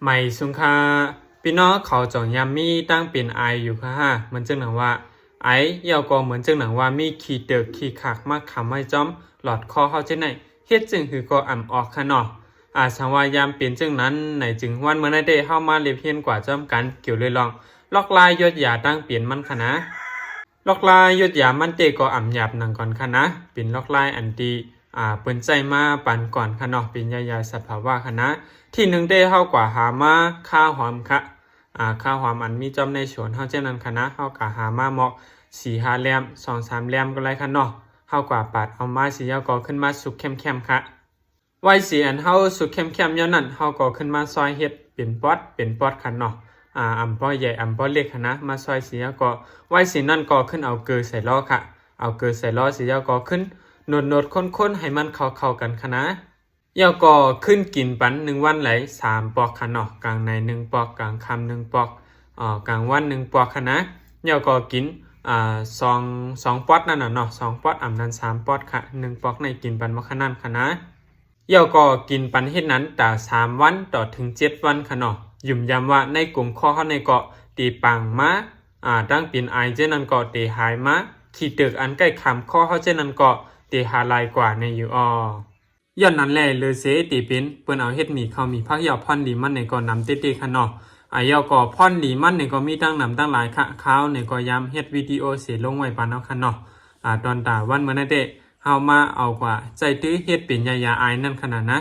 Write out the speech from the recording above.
ไม่สุงคาพี่น้องเขาจองยามมีตั้งเป็นไออยู่ค่ะฮะเหมือนจังหนังว่าไอเยาก็เหมือนจังหนังว่ามีขี้เดือกขี้ขากมากคำไม่จอมหลอดคอเขาเช่นไหนเฮ็ดจึงคือก็อ่ำออกค่ะเนาะสังว่ายามเป็นจังนั้นไหนจึงวันเมื่อได้เข้ามาเรียบเพียนกว่าจอมกันเกี่ยวเลยลองลอกลายยศยาตั้งเปลี่ยนมันค่ะนะลอกลายยศยามันเตก็อ่ำหยาบหนังก่อนค่ะนะเป็นลอกลายอันดีเปิ้นใจมาปันก่อนค่ะเนาะเป็นยาสัตว์ภาวะค่ะนะที่หนึ่งได้เท่ากว่าหามาข้าวหอมค่ะข้าวหอมอันมีจอมในสวนเฮาเจ้านั้นค่ะนะเฮากะหามาเหมาะ4-5แลม2-3แลมก็ไรค่ะเนาะเฮากว่าปาดเอามาสิยาวก็ขึ้นมาสุกเข้มๆค่ะไว้สีอันเฮาสุกเข้มๆยาวนั้นเฮาก็ขึ้นมาซอยเฮ็ดเป็นป๊อดค่ะเนาะอำป้อใหญ่อำป้อเล็กค่ะนะมาซอยสียาวก็ไว้สีนั่นก็ขึ้นเอาเกลือใส่ล้อค่ะเอาเกลือใส่ล้อสียาวก็ขึ้นนดข้นๆให้มันเข้ากันค่ะนะยาวก็ขึ้นกินปัน1วันไหล3ปอกค่ะเนาะกลางใน1ปอกกลางค่ำ1ปอกกลางวัน1ปอกค่ะนะยาวก็กิน2ปอดนั่นน่ะเนาะ2ปอดอันนั้น3ปอดค่ะ1ปอกในกินปันบ่ขนาดค่ะนะยาวก็กินปันเฮ็ดนั้นแต่3วันต่อถึง7วันค่ะเนาะยุ่มยำว่าในกลุ่มข้อเฮาในเกาะตีปังมาตั้งเป็นไอเจนั้นก็ตีหายมาขี้ตึกอันใกล้คำข้อเฮาเจนั้นก็ตีหาลายกว่าในอยู่ย้อนนั้นแหละเลยเสตีเป็นเปิ้นเอาเฮ็ดหมี่ข้าวหมี่ผักยาวพ่อนดีมันในก็นำเต้ๆค่ะเนาะยาวก็พ่อนดีมันในก็มีตั้งนำตั้งหลายค่ะข้าวในก็ยามเฮ็ดวิดีโอเสียลงไว้ปานเอาค่ะเนาะตอนตาวันมื้อนั้นเด้เฮามาเอากว่าใจตื้อเฮ็ดเป็นยาอายนั่นขนาดนะ